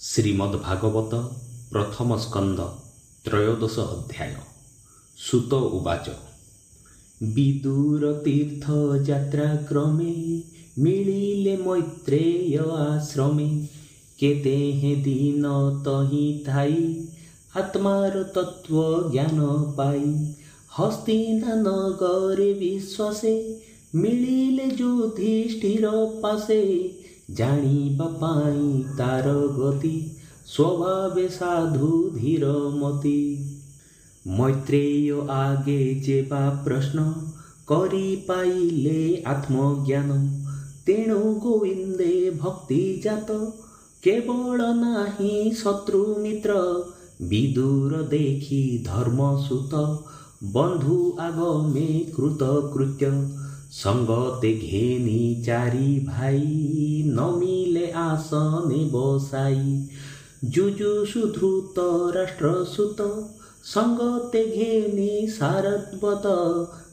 ଶ୍ରୀମଦ୍ଭାଗବତ ପ୍ରଥମ ସ୍କନ୍ଦ ତ୍ରୟୋଦଶ ଅଧ୍ୟାୟ। ସୁତ ଉବାଚ। ବିଦୁର ତୀର୍ଥ ଯାତ୍ରା କ୍ରମେ ମିଳିଲେ ମୈତ୍ରେୟ ଆଶ୍ରମେ। କେତେ ହେ ଦିନ ତହିଁ ଥାଇ ଆତ୍ମାର ତତ୍ତ୍ୱ ଜ୍ଞାନ ପାଇ। ହସ୍ତିନା ନଗରେ ବିଶ୍ୱାସେ ମିଳିଲେ ଯୁଧିଷ୍ଠିର ପାଶେ। ଜାଣିବା ପାଇଁ ତାର ଗତି ସ୍ୱଭାବେ ସାଧୁ ଧୀର ମତି। ମୈତ୍ରେୟ ଆଗେ ଯେବା ପ୍ରଶ୍ନ କରି ପାଇଲେ ଆତ୍ମଜ୍ଞାନ। ତେଣୁ ଗୋବିନ୍ଦେ ଭକ୍ତି ଜାତ କେବଳ ନାହିଁ ଶତ୍ରୁ ମିତ୍ର। ବିଦୁର ଦେଖି ଧର୍ମସୂତ ବନ୍ଧୁ ଆଗମେ କୃତକୃତ୍ୟ। ସଙ୍ଗତେ ଘେନି ଚାରି ଭାଇ ନମିଲେ ଆସନେ ବସାଇ। ଯୁଯୁଷୁ ଧୃତ ରାଷ୍ଟ୍ରସୂତ ସଙ୍ଗତେ ଘେନି ସାରବତ।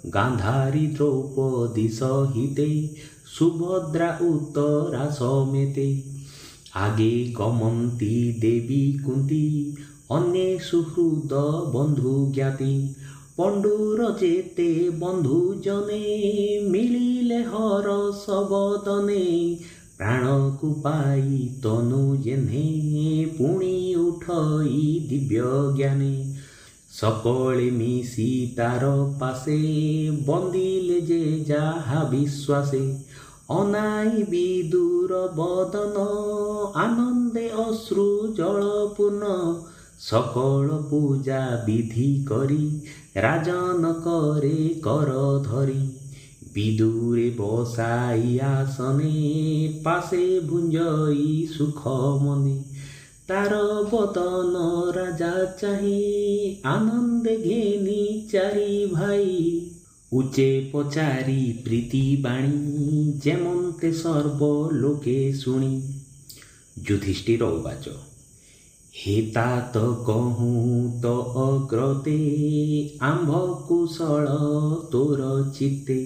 ଗାନ୍ଧାରୀ ଦ୍ରୌପଦୀ ସହିତେ ସୁଭଦ୍ରା ଉତ୍ତରା ସಮೇତେ। ଆଗେ ଗମନ୍ତି ଦେବୀ କୁନ୍ତି ଅନ୍ୟେ ସୁହୃଦ ବନ୍ଧୁ ଜ୍ଞାତି। ପଣ୍ଡୁର ଯେତେ ବନ୍ଧୁ ଜନେ ମିଳିଲେ ହରଷ ବଦନେ। ପ୍ରାଣକୁ ପାଇ ତନୁ ଯେହ୍ନେ ପୁଣି ଉଠଇ ଦିବ୍ୟ ଜ୍ଞାନେ। ସକଳେ ମିଶି ତାର ପାଶେ ବନ୍ଦିଲେ ଯେ ଯାହା ବିଶ୍ୱାସେ। ଅନାଇ ବିଦୁର ବଦନ ଆନନ୍ଦେ ଅଶ୍ରୁ ଜଳ ପୂର୍ଣ୍ଣ। ସକଳ ପୂଜା ବିଧି କରି ରାଜନ କରେ କର ଧରି। ବିଦୁରେ ବସାଇ ଆସନେ ପାଶେ ଭୁଞ୍ଜଇ ସୁଖ ମନେ। ତାର ବଦନ ରାଜା ଚାହିଁ ଆନନ୍ଦେ ଘେନି ଚାରି ଭାଇ। ଉଚ୍ଚେ ପଚାରି ପ୍ରୀତି ବାଣୀ ଯେମନ୍ତେ ସର୍ବ ଲୋକେ ଶୁଣି। ଯୁଧିଷ୍ଠିର ଉବାଚ। ହେ तात କହୁଁ ତ ଅଗ୍ରତେ ଆମ୍ଭ କୁଶଳ ତୋର ଚିତ୍ତେ।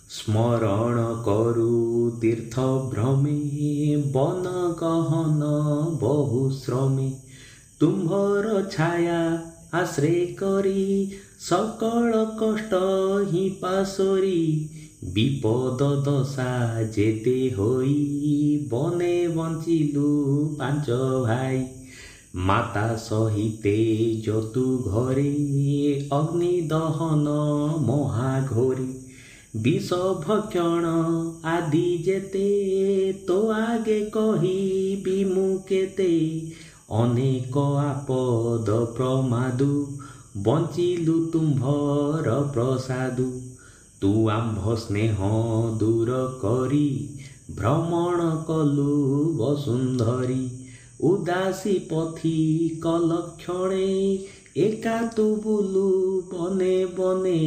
ସ୍ମରଣ କରୁ ତୀର୍ଥ ଭ୍ରମେ ବନ ଗହନ ବହୁ ଶ୍ରମେ। ତୁମ୍ଭର ଛାୟା ଆଶ୍ରେ କରି ସକଳ କଷ୍ଟ ହିଁ ପାଶୋରି। ବିପଦ ଦଶା ଯେତେ ହୋଇ ବନେ ବଞ୍ଚିଲୁ ପାଞ୍ଚ ଭାଇ। ମାତା ସହିତେ ଯତୁ ଘରେ ଅଗ୍ନି ଦହନ ମହାଘୋରେ। ବିଷ ଭକ୍ଷଣ ଆଦି ଯେତେ ତୋ ଆଗେ କହିବି ମୁଁ କେତେ। ଅନେକ ଆପଦ ପ୍ରମାଦୁ ବଞ୍ଚିଲୁ ତୁମ୍ଭର ପ୍ରସାଦୁ। ତୁ ଆମ୍ଭ ସ୍ନେହ ଦୂର କରି ଭ୍ରମଣ କଲୁ ବସୁନ୍ଧରି। ଉଦାସୀ ପଥି କଲକ୍ଷଣେ ଏକା ତୁ ବୁଲୁ ବନେ ବନେ।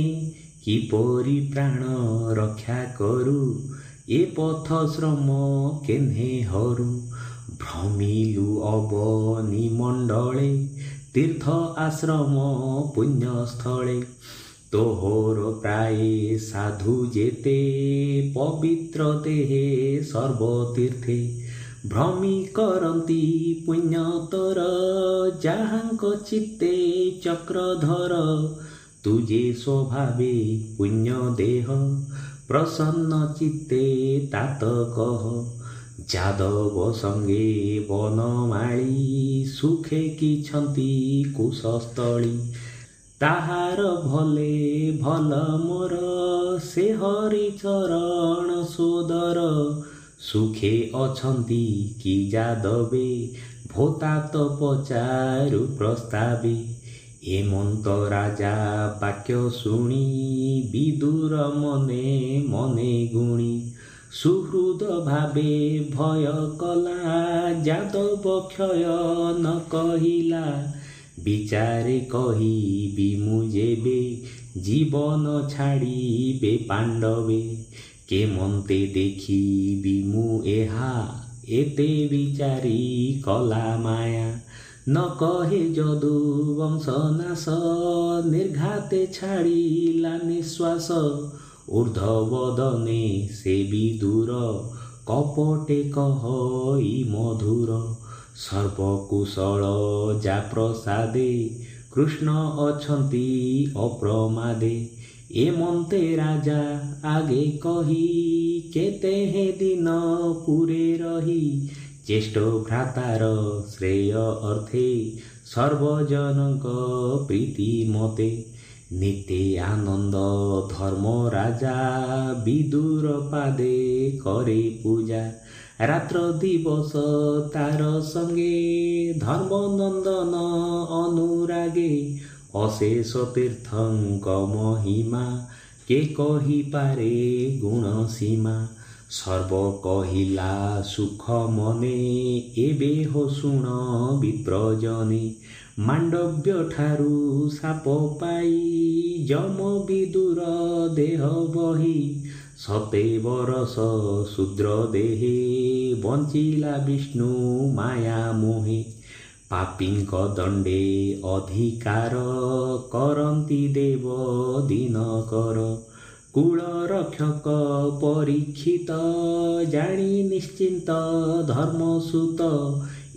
କିପରି ପ୍ରାଣ ରକ୍ଷା କରୁ ଏ ପଥ ଶ୍ରମ କେହ୍ନେ ହରୁ। ଭ୍ରମିଲୁ ଅବନୀ ମଣ୍ଡଳେ ତୀର୍ଥ ଆଶ୍ରମ ପୁଣ୍ୟସ୍ଥଳେ। ତୋହର ପ୍ରାୟେ ସାଧୁ ଯେତେ ପବିତ୍ର ଦେହେ ସର୍ବତୀର୍ଥେ। ଭ୍ରମି କରନ୍ତି ପୁଣ୍ୟତର ଯାହାଙ୍କ ଚିତ୍ତେ ଚକ୍ରଧର। ତୁ ଯେ ସ୍ୱଭାବେ ପୁଣ୍ୟ ଦେହ ପ୍ରସନ୍ନ ଚିତ୍ତେ तात କହ। ଯାଦବ ସଙ୍ଗେ ବନମାଳି ସୁଖେ କିଛନ୍ତି କୁଶସ୍ଥଳୀ। ତାହାର ଭଲେ ଭଲ ମୋର ସେ ହରି ଚରଣ ସୋଦର। ସୁଖେ ଅଛନ୍ତି କି ଯାଦବେ ଭୋତାତ ପଚାରୁ ପ୍ରସ୍ତାବେ। ହେମନ୍ତ ରାଜା ବାକ୍ୟ ଶୁଣି ବିଦୁର ମନେ ମନେ ଗୁଣି। ସୁହୃଦ ଭାବେ ଭୟ କଲା ଯାଦବ କ୍ଷୟ ନ କହିଲା। ବିଚାରେ କହିବି ମୁଁ ଯେବେ ଜୀବନ ଛାଡ଼ିବେ ପାଣ୍ଡବେ। କେମନ୍ତେ ଦେଖିବି ମୁଁ ଏହା ଏତେ ବିଚାରି କଲା ମାୟା। ନ କହେ ଯଦୁ ବଂଶ ନାଶ ନିର୍ଘାତେ ଛାଡ଼ିଲା ନିଶ୍ୱାସ। ଊର୍ଦ୍ଧ୍ୱବଦନେ ସେ ବିଦୁର କପଟେ କହଇ ମଧୁର। ସର୍ବକୁଶଳ ଯା ପ୍ରସାଦେ କୃଷ୍ଣ ଅଛନ୍ତି ଅପ୍ରମାଦେ। ଏମନ୍ତେ ରାଜା ଆଗେ କହି କେତେ ହେ ଦିନ ପୁରେ ରହି। ଜ୍ୟେଷ୍ଠ ଭ୍ରାତାର ଶ୍ରେୟ ଅର୍ଥେ ସର୍ବଜନଙ୍କ ପ୍ରୀତି ମତେ। ନିତେ ଆନନ୍ଦ ଧର୍ମ ରାଜା ବିଦୁର ପାଦେ করে ପୂଜା। ରାତ୍ର ଦିବସ ତାର ସଙ୍ଗେ ଧର୍ମନନ୍ଦନ ଅନୁରାଗେ। ଅଶେଷ ତୀର୍ଥଙ୍କ ମହିମା କେ କହିପାରେ ଗୁଣ ସୀମା। ସର୍ବ କହିଲା ସୁଖ ମନେ ଏବେ ହୋ ଶୁଣ ବିପ୍ରଜନେ। ମାଣ୍ଡବ୍ୟ ଠାରୁ ସାପ ପାଇ ଯମ ବିଦୁର ଦେହ ବହି। ସତେ ବରଷ ଶୂଦ୍ର ଦେହେ ବଞ୍ଚିଲା ବିଷ୍ଣୁ ମାୟା ମୋହେ। ପାପୀଙ୍କ ଦଣ୍ଡେ ଅଧିକାର କରନ୍ତି ଦେବ ଦିନକର। କୁଳ ରକ୍ଷକ ପରୀକ୍ଷିତ ଜାଣି ନିଶ୍ଚିନ୍ତ ଧର୍ମସୂତ।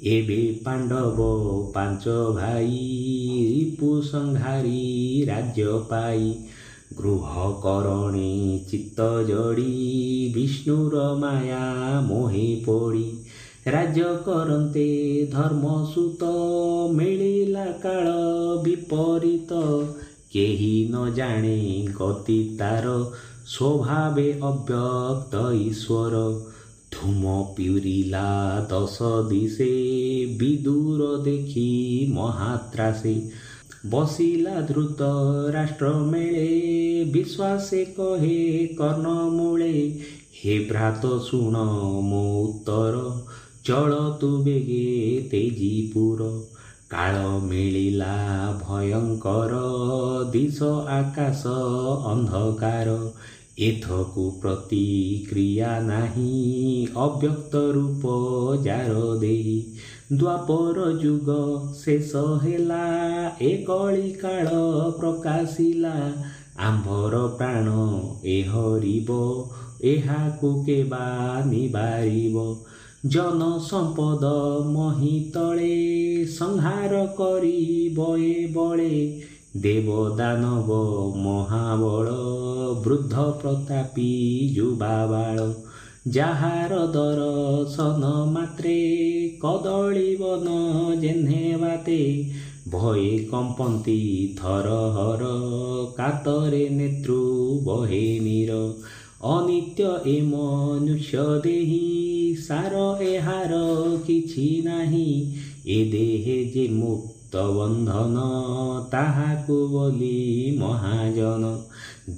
ଏବେ ପାଣ୍ଡବ ପାଞ୍ଚ ଭାଇ ରିପୁ ସଂହାରୀ ରାଜ୍ୟ ପାଇ। ଗୃହ କରଣେ ଚିତ୍ତ ଜଡ଼ି ବିଷ୍ଣୁର ମାୟା ମୋହେ ପଡ଼ି। ରାଜ୍ୟ କରନ୍ତେ ଧର୍ମସୂତ ମିଳିଲା କାଳ ବିପରୀତ। କେହି ନ ଜାଣେ ଗତି ତାର ସ୍ୱଭାବେ ଅବ୍ୟକ୍ତ ଈଶ୍ୱର। ଧୂମ ପିଉରିଲା ଦଶ ଦିଶେ ବିଦୁର ଦେଖି ମହାତ୍ରାସେ। ବସିଲା ଧୃତ ରାଷ୍ଟ୍ର ମେଳେ ବିଶ୍ୱାସେ କହେ କର୍ଣ୍ଣ ମୂଳେ। ହେ ଭ୍ରାତ ଶୁଣ ମୋ ଉତ୍ତର ଚଳ ତୁ ବେଗେ ତେଜିପୁର। କାଳ ମିଳିଲା ଭୟଙ୍କର ଦିଶ ଆକାଶ ଅନ୍ଧକାର। ଏଥକୁ ପ୍ରତିକ୍ରିୟା ନାହିଁ ଅବ୍ୟକ୍ତ ରୂପ ଯାର ଦେଇ। ଦ୍ୱାପର ଯୁଗ ଶେଷ ହେଲା ଏ କଳି କାଳ ପ୍ରକାଶିଲା। ଆମ୍ଭର ପ୍ରାଣ ଏ ହରିବ ଏହାକୁ କେବା ନିବାରିବ। ଜନ ସମ୍ପଦ ମହି ତଳେ ସଂହାର କରିବ ଏ ବଳେ। ଦେବ ଦାନବ ମହାବଳ ବୃଦ୍ଧ ପ୍ରତାପୀ ଯୁବାବାଳ। ଯାହାର ଦର୍ଶନ ମାତ୍ରେ କଦଳୀ ବନ ଯେହ୍ନେ ବାତେ। ଭୟେ କମ୍ପନ୍ତି ଥରହର କାତରେ ନେତୃ ବହେ ନୀର। ଅନିତ୍ୟ ଏ ମନୁଷ୍ୟ ଦେହି ସାର ଏହାର କିଛି ନାହିଁ। ଏ ଦେହେ ଯେ ମୁକ୍ତ ବନ୍ଧନ ତାହାକୁ ବୋଲି ମହାଜନ।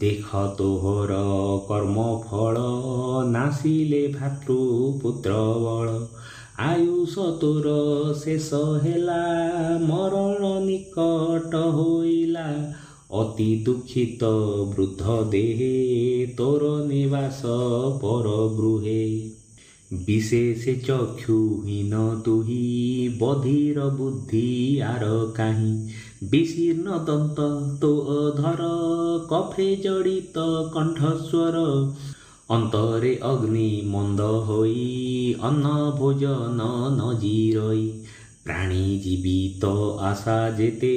ଦେଖ ତୋହର କର୍ମ ଫଳ ନାସିଲେ ଭାତୃପୁତ୍ର ବଳ। ଆୟୁଷ ତୋର ଶେଷ ହେଲା ମରଣ ନିକଟ ହୋଇଲା। ଅତି ଦୁଃଖିତ ବୃଦ୍ଧ ଦେହେ ତୋର ନିବାସ ପର ଗୃହେ। ବିଶେଷେ ଚକ୍ଷୁହୀନ ତୁହି ବଧିର ବୁଦ୍ଧି ଆର କାହିଁ। ବିଶୀର୍ଣ୍ଣ ଦନ୍ତ ତୋ ଅଧର କଫେ ଜଡ଼ିତ କଣ୍ଠସ୍ୱର। ଅନ୍ତରେ ଅଗ୍ନି ମନ୍ଦ ହୋଇ ଅନ୍ନ ଭୋଜନ ନ ଜିରଇ। ପ୍ରାଣୀ ଜୀବିତ ଆଶା ଯେତେ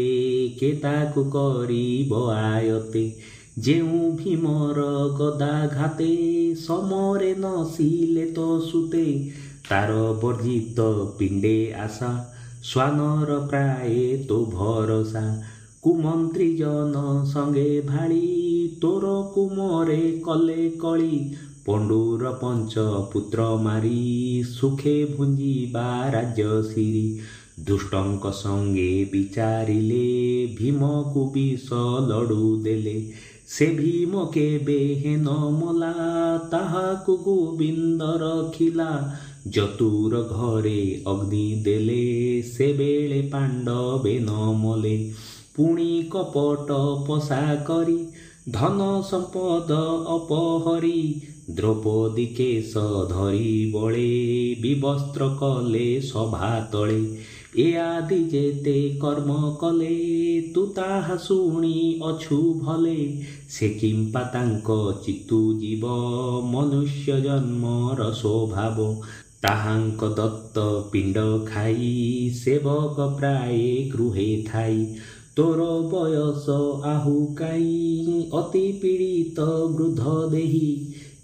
କେ ତାକୁ କରିବ ଆୟତେ। ଯେଉଁ ଭୀମର ଗଦାଘାତେ ସମରେ ନସିଲେ ତ ସୁତେ। ତାର ବର୍ଜିତ ପିଣ୍ଡେ ଆଶା ଶ୍ୱାନର ପ୍ରାୟେ ତୋ ଭରସା। କୁମନ୍ତ୍ରୀ ଜନ ସଙ୍ଗେ ଭାଳି ତୋର କୁମରେ କଲେ କଳି। ପଣ୍ଡୁର ପଞ୍ଚ ପୁତ୍ର ମାରି ସୁଖେ ଭୁଞ୍ଜିବା ରାଜ୍ୟଶିରି। ଦୁଷ୍ଟଙ୍କ ସଙ୍ଗେ ବିଚାରିଲେ ଭୀମକୁ ବିଷ ଲଡୁ ଦେଲେ। ସେ ଭୀମ କେବେ ହେନ ମଲା ତାହାକୁ ଗୋବିନ୍ଦ ରଖିଲା। ଯତୁର ଘରେ ଅଗ୍ନି ଦେଲେ ସେବେଳେ ପାଣ୍ଡବେ ନ ମଲେ। ପୁଣି କପଟ ପଶା କରି ଧନ ସମ୍ପଦ ଅପହରି। ଦ୍ରୌପଦୀ କେଶ ଧରି ବଳେ ବିବସ୍ତ୍ର କଲେ ସଭା ତଳେ। ଏ ଆଦି ଯେତେ କର୍ମ କଲେ ତୁ ତାହା ଶୁଣି ଅଛୁ ଭଲେ। ସେ କିମ୍ପା ତାଙ୍କ ଚିତୁ ଜୀବ ମନୁଷ୍ୟ ଜନ୍ମର ସ୍ୱଭାବ। ତାହାଙ୍କ ଦତ୍ତ ପିଣ୍ଡ ଖାଇ ସେବକ ପ୍ରାୟ ଗୃହେ ଥାଇ ତୋର ବୟସ ଆହୁ କାଇ ଅତି ପୀଡ଼ିତ ବୃଦ୍ଧ ଦେହି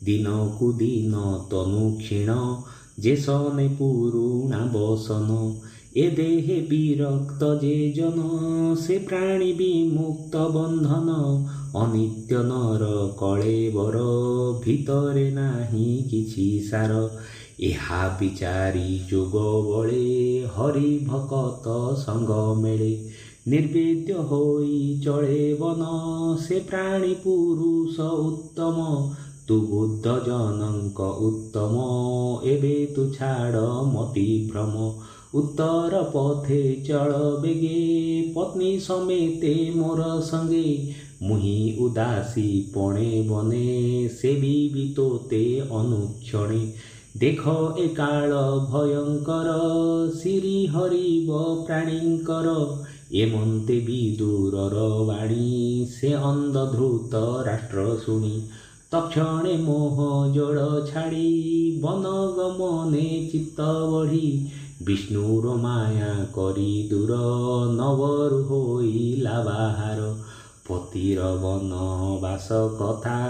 ଦିନକୁ ଦିନ ତନୁ କ୍ଷୀଣ ଯେସନେ ପୁରୁଣା ବସନ ଏ ଦେହେ ବିରକ୍ତ ଯେ ଜନ ସେ ପ୍ରାଣୀ ବିମୁକ୍ତ ବନ୍ଧନ ଅନିତ୍ୟ ନର କଳେବର ଭିତରେ ନାହିଁ କିଛି ସାର ଏହା ବିଚାରି ଯୋଗ ବଳେ ହରି ଭକତ ସଙ୍ଗ ମେଳେ ନିର୍ବେଦ୍ୟ ହୋଇ ଚଳେ ବନ ସେ ପ୍ରାଣୀ ପୁରୁଷ ଉତ୍ତମ ତୁ ବୁଦ୍ଧ ଜନଙ୍କ ଉତ୍ତମ ଏବେ ତୁ ଛାଡ଼ ମତି ଭ୍ରମ ଉତ୍ତର ପଥେ ଚଳ ବେଗେ ପତ୍ନୀ ସମେତେ ମୋର ସଙ୍ଗେ ମୁହିଁ ଉଦାସୀ ପଣେ ବନେ ସେବି ତୋତେ ଅନୁକ୍ଷଣେ ଦେଖ ଏ କାଳ ଭୟଙ୍କର ଶ୍ରୀ ହରିବ ପ୍ରାଣୀଙ୍କର ଏମନ୍ତେ ବିଦୁରର ବାଣୀ ସେ ଅନ୍ଧଧୃତ ରାଷ୍ଟ୍ର ଶୁଣି ତକ୍ଷଣେ ମୋହ ଜଳ ଛାଡ଼ି ବନ ଗମନେ ଚିତ୍ତ ବଢ଼ି ବିଷ୍ଣୁର ମାୟା କରି ଦୂର ନବରୁ ହୋଇଲା ବାହାର ପତିର ବନବାସ କଥା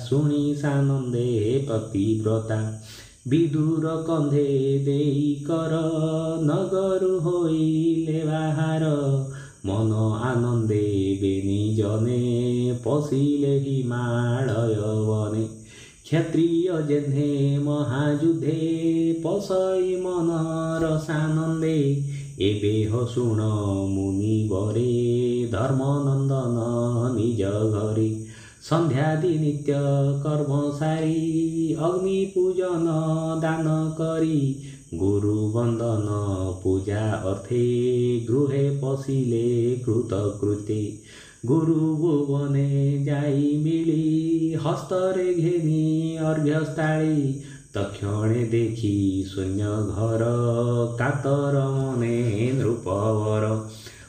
ଶୁଣି ସାନନ୍ଦେ ପ୍ରତିବ୍ରତା ବିଦୁର କନ୍ଧେ ଦେଇ କର ନଗରୁ ହୋଇଲେ ବାହାର ମନ ଆନନ୍ଦେ ବେନି ଜନେ ପଶିଲେ ହିମାଳୟ ବନେ କ୍ଷତ୍ରିୟ ଯେହ୍ନେ ମହାଯୁଦ୍ଧେ ପଶଇ ମନର ସାନନ୍ଦେ ଏବେ ଶୁଣ ମୁନିବରେ ଧର୍ମନନ୍ଦନ ନିଜ ଘରେ ସନ୍ଧ୍ୟାଦି ନିତ୍ୟ କର୍ମ ସାରି ଅଗ୍ନି ପୂଜନ ଦାନ କରି ଗୁରୁ ବନ୍ଦନ ପୂଜା ଅର୍ଥେ ଗୃହେ ପଶିଲେ କୃତକୃତେ ଗୁରୁ ଭୁବନେ ଯାଇ ମିଳି ହସ୍ତରେ ଘେନି ଅର୍ଘ୍ୟସ୍ଥାଳି ତକ୍ଷଣେ ଦେଖି ଶୂନ୍ୟ ଘର କାତର ମନେ ନୃପବର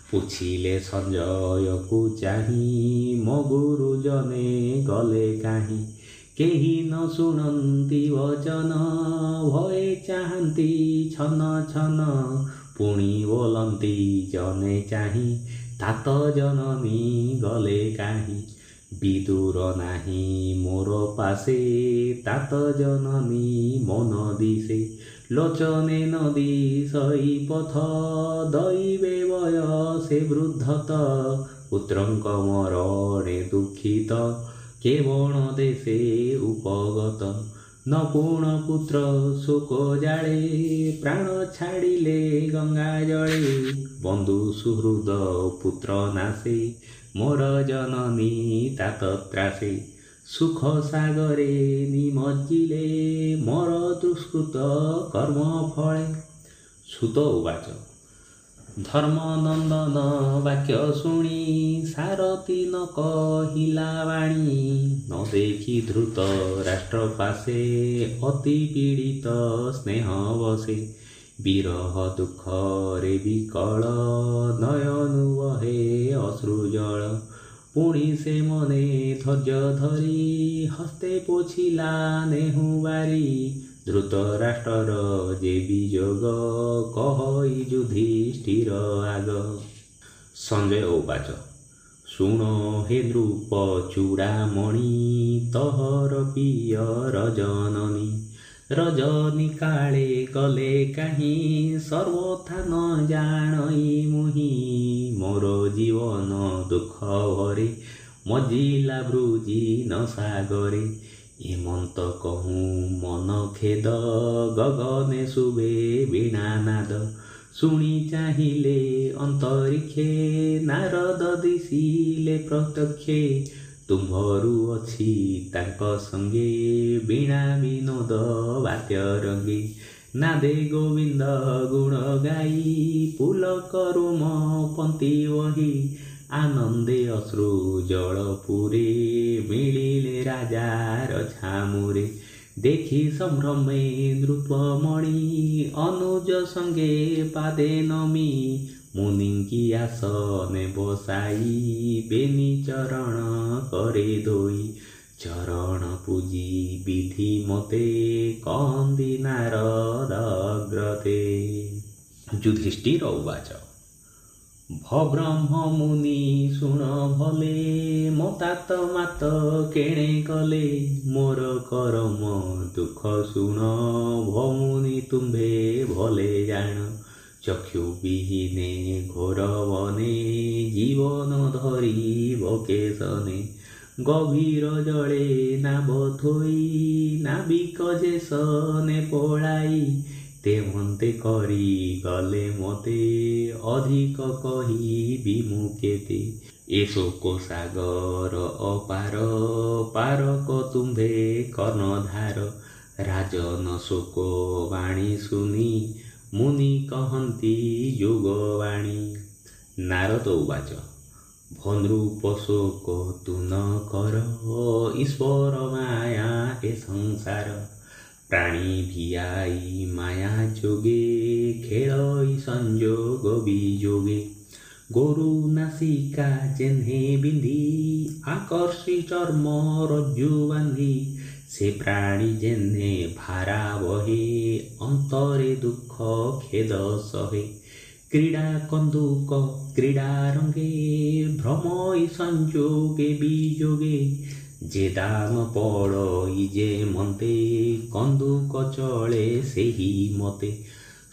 ପୁଛିଲେ ସଞ୍ଜୟକୁ ଚାହିଁ ମୋ ଗୁରୁଜନେ ଗଲେ କାହିଁ କେହି ନ ଶୁଣନ୍ତି ବଚନ ଭଏ ଚାହାନ୍ତି ଛନ ଛନ ପୁଣି ବୋଲନ୍ତି ଜନେ ଚାହିଁ ତାତ ଜନନୀ ଗଲେ କାହିଁ ବିଦୁର ନାହିଁ ମୋର ପାଶେ ତାତ ଜନନୀ ମନ ଦିଶେ ଲୋଚନେ ନଦୀ ସଇ ପଥ ଦଇବେ ବୟସେ ବୃଦ୍ଧତ ପୁତ୍ରଙ୍କ ମରଣେ ଦୁଃଖିତ କେବଳ ଦେଶେ ଉପଗତ न पूर्ण पुत्र शोक जाळे प्राण छाड़िले गंगा जळे बंधु सुहृद पुत्र नासे मोर जननी तात त्रासे सुख सागरे निमज्जिले मोर दुष्कृत कर्म फळे। सुत उवाच धर्मनंदन वाक्य शुणी सारथी न कहिला वाणी न देखी धृत राष्ट्र पासे अति पीड़ित स्नेह बसे विरह दुख रे विकल नयन वहे अश्रुजल पुणी से मने धैर्य धरी हस्ते पोछिला नेहु बारी द्रुत राष्ट्र जे विजोग कहि युधिष्ठिर आग। संजय उवाच शुण हे नृप चूड़ामणि तोहर पियर जननी रजनी काले गले कहीं सर्वथा न जानई मुहि मोर जीवन दुख भरे मजिला ब्रुजी न सागरे एमंत कहूँ मन खेद गगने शुभे वीणानाद शुणी चाहिले अंतरिक्षे नारद दिशिले प्रत्यक्षे तुम्भरु अछि तांक संगे वीणा विनोद वाद्य रंगे नादे गोविंद गुण गाई पुलक रुम पंक्ति वही आनंदे अश्रु जल पुरे मिलिले राजार छामुरे देखी संभ्रमे नृपमणि अनुज संगे पादे नमी मुनिंकी आसने बसाई बेनी चरण करे धोई ଚରଣ ପୂଜି ବିଧି ମତେ କହନ୍ତି ନାରଦ ଅଗ୍ରତେ। ଯୁଧିଷ୍ଠିର ଉବାଚ ଭବ୍ରହ୍ମ ମୁନି ଶୁଣ ଭଲେ ମତାତ ମାତ କେଣେ କଲେ ମୋର କରମ ଦୁଃଖ ଶୁଣ ଭମୁନି ତୁମ୍ଭେ ଭଲେ ଜାଣ ଚକ୍ଷୁ ବିହୀନେ ଘୋର ବନେ ଜୀବନ ଧରିବ କେଶନେ ଗଭୀର ଜଳେ ନାବ ଥୋଇ ନାବିକ ଯେ ସନେ ପଳାଇ ତେମନ୍ତେ କରି ଗଲେ ମତେ ଅଧିକ କହିବି ମୁଁ କେତେ ଏ ଶୋକ ସାଗର ଅପାର ପାରକ ତୁମ୍ଭେ କର୍ଣ୍ଣଧାର ରାଜନ ଶୋକ ବାଣୀ ଶୁଣି ମୁନି କହନ୍ତି ଯୋଗବାଣୀ। ନାରଦ ଉବାଚ ଭନୃପ ଶୋକ ତୁ ନ କର ଈଶ୍ୱର ମାୟା ଏ ସଂସାର ପ୍ରାଣୀ ଭିଆଇ ମାୟା ଯୋগে ଖେଳଇ ସଂଯୋଗ ବିଯୋগে ଗୋରୁ ନାସିକା ଚିହ୍ନେ ବିନ୍ଧି ଆକର୍ଷି ଚର୍ମ ରଜ୍ଜୁ ବାନ୍ଧି ସେ ପ୍ରାଣୀ ଯେହ୍ନେ ଭାରା ବହେ ଅନ୍ତରେ ଦୁଃଖ ଖେଦ ସହେ କ୍ରୀଡ଼ା କନ୍ଦୁକ କ୍ରୀଡ଼ା ରଙ୍ଗେ ଭ୍ରମଇ ସଂଯୋগে ବିଯୋগে ଯେ ଦାମ ପଡ଼ଇ ଯେ ମନ୍ତେ କନ୍ଦୁକ ଚଳେ ସେହି ମତେ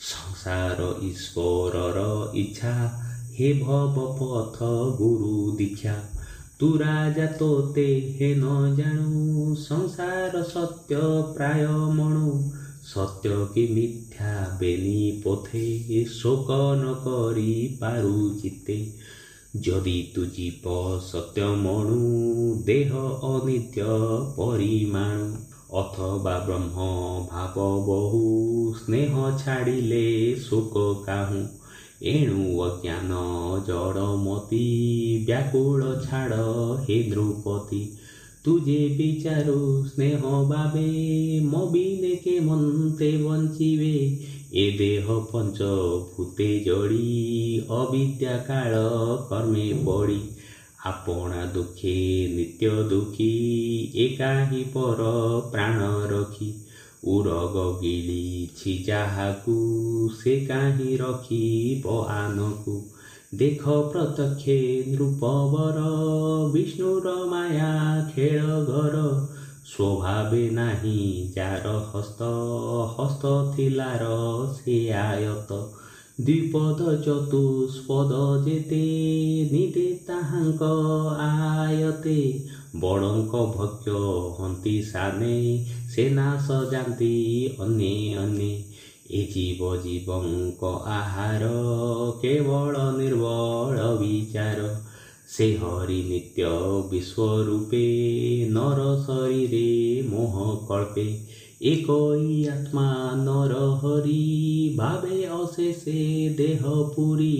ସଂସାର ଈଶ୍ୱରର ଇଚ୍ଛା ହେ ଭବ ପଥ ଗୁରୁ ଦୀକ୍ଷା ତୁ ରାଜା ତୋତେ ହେ ନ ଜାଣୁ ସଂସାର ସତ୍ୟ ପ୍ରାୟ ମଣୁ ସତ୍ୟ କି ମିଥ୍ୟା ବେନି ପଥେ ଶୋକ ନ କରି ପାରୁ ଚିତେ ଯଦି ତୁ ଜୀବ ସତ୍ୟ ମଣୁ ଦେହ ଅନିତ୍ୟ ପରିମାଣୁ ଅଥବା ବ୍ରହ୍ମ ଭାବ ବହୁ ସ୍ନେହ ଛାଡ଼ିଲେ ଶୋକ କାହୁଁ ଏଣୁ ଅଜ୍ଞାନ ଜଡ଼ମତି ବ୍ୟାକୁଳ ଛାଡ଼ ହେ ଦ୍ରୌପଦୀ ତୁ ଯେ ବିଚାରୁ ସ୍ନେହ ଭାବେ ମୋ ବିନେ କେ ମନ୍ତେ ବଞ୍ଚିବେ ଏ ଦେହ ପଞ୍ଚ ଭୂତେ ଜଡ଼ି ଅବିଦ୍ୟା କାଳ କର୍ମେ ପଡ଼ି ଆପଣା ଦୁଃଖେ ନିତ୍ୟ ଦୁଃଖୀ ଏକାହି ପର ପ୍ରାଣ ରଖି ଉରଗ ଗିଳିଛି ଯାହାକୁ ସେ କାହିଁ ରଖିବ ଆନକୁ ଦେଖ ପ୍ରତ୍ୟକ୍ଷେ ନୃପବର ବିଷ୍ଣୁର ମାୟା ଖେଳ ଘର ସ୍ୱଭାବେ ନାହିଁ ଯାର ହସ୍ତ ଥିଲାର ସେ ଆୟତ ଦ୍ୱିପଦ ଚତୁଷ୍ପଦ ଯେତେ ନିଦେ ତାହାଙ୍କ ଆୟତେ ବଡ଼ଙ୍କ ଭକ୍ଷ ହନ୍ତି ସାନେ ସେ ନାଶ ଯାନ୍ତି ଅନେ ଅନେ ଏ ଜୀବ ଜୀବଙ୍କ ଆହାର କେବଳ ନିର୍ବଳ ବିଚାର ସେ ହରି ନିତ୍ୟ ବିଶ୍ୱରୂପେ ନର ଶରୀରେ ମୋହ କଳ୍ପେ একই আত্মা নর হরি ভাবে অশেষে দেহ পুরী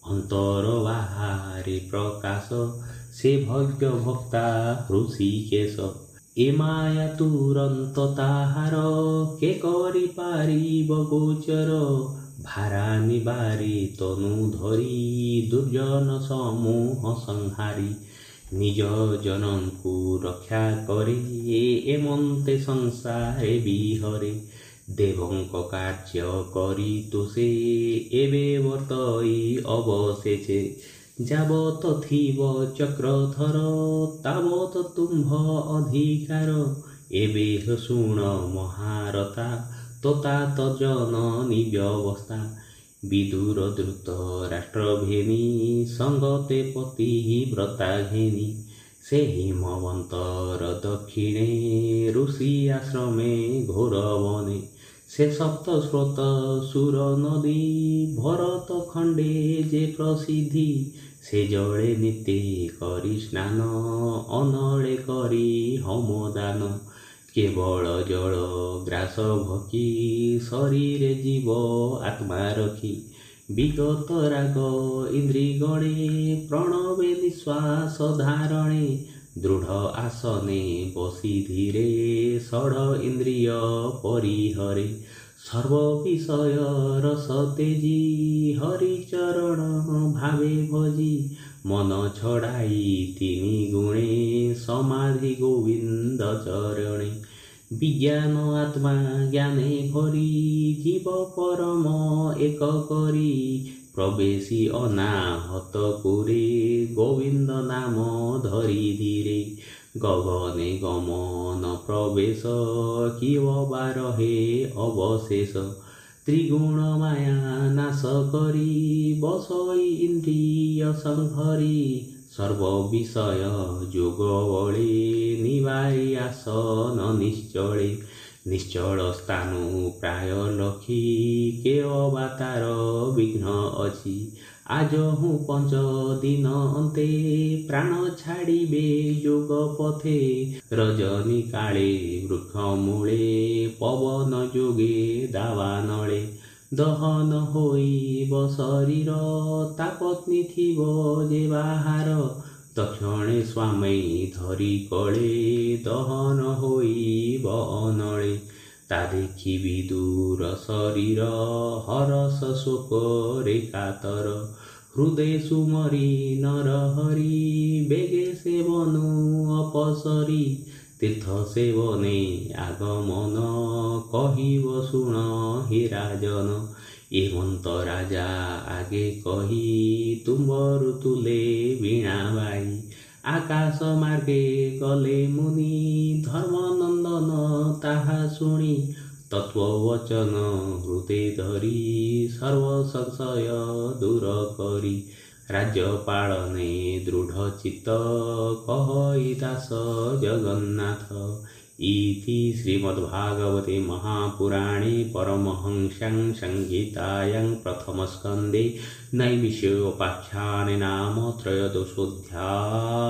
অন্তর বাহারে প্রকাশ সে ভজ্ঞ ভক্তা হৃষিকেশ এ মায়া তুরন্ত তাহার কে করি পারিব গোচর ভারা নিবারে তনু ধরি দুর্জন সমূহ সংহারি নিজ জনଙ୍କୁ ରକ୍ଷା କରେ ଏମନ୍ତେ ସଂସାରେ ବିହରେ ଦେବଙ୍କ କାର୍ଯ୍ୟ କରି ତୋଷେ ଏବେ ବର୍ତ୍ତଇ ଅବଶେଷେ ଯାବତ ଥିବ ଚକ୍ରଧର ତାବତ ତୁମ୍ଭ ଅଧିକାର ଏବେ ଶୁଣ ମହାରଥା ତଥା ତଜନନୀ ବ୍ୟବସ୍ଥା ବିଦୁର ଦ୍ରୁତ ରାଷ୍ଟ୍ର ଘେନି ସଙ୍ଗତେ ପତି ବ୍ରତା ଘେନି ସେ ହିମବନ୍ତର ଦକ୍ଷିଣେ ଋଷି ଆଶ୍ରମେ ଘୋର ବନେ ସେ ସପ୍ତ ସ୍ରୋତ ସୁର ନଦୀ ଭରତ ଖଣ୍ଡେ ଯେ ପ୍ରସିଦ୍ଧି ସେ ଜଳେ ନିତେ କରି ସ୍ନାନ ଅନଳେ କରି ହୋମଦାନ କେବଳ ଜଳ ଗ୍ରାସ ଭକି ଶରୀରେ ଜୀବ ଆତ୍ମା ରଖି ବିଗତ ରାଗ ଇନ୍ଦ୍ରିଗଣେ ପ୍ରଣବେ ନିଶ୍ୱାସ ଧାରଣେ ଦୃଢ଼ ଆସନେ ବସି ଧୀରେ ଷଡ଼ ଇନ୍ଦ୍ରିୟ ପରିହରେ ସର୍ବ ବିଷୟ ରସ ତେଜି ହରିଚରଣ ଭାବେ ଭଜି मन छड़ाई तिनि गुणे समाधि गोविंद चरणे विज्ञान आत्मा ज्ञाने भरी जीव परम एक करी प्रवेशी अनाहत पुरे गोविंद नाम धरी धीरे गगने गमन प्रवेश किव बारहे अवशेष त्रिगुण माया नाश करी बसई इंद्रिय संहरी सर्व विषय जोग बळे निवारी आसन निश्चले निश्चल स्थानु प्राय लखी के अवतार विघ्न अछि आज हूँ 5 दिन अंते प्राण छाड़िबे जोग पथे रजनी काले वृक्ष मूले पवन जोगे दावा नले दहन होइब शरीर ता पत्नी थिब जे बाहार दक्षिणे स्वामी धरी कले दहन होइब अनले ता देखि विदुर शरीर हरस शोक रे कातर हृदय सुमरी नर हरि बेगे सेवनु अपसरी तीर्थ सेवने आगमन कहिब शुण हे राजन एमंत राजा आगे कही तुम्बर तुले वीणा बाई आकाश मार्गे गले मुनि धर्मनंदन ताहा शुणी तत्ववचन हृदय धरी सर्व संशय दूर करी राज्य पालने दृढ़ चित्त कहई दास जगन्नाथ इति श्रीमद्भागवते महापुराणे परमहंस्यां संहितायां प्रथमस्कन्धे नैमिषोपाख्याने नाम 13 अध्यायः।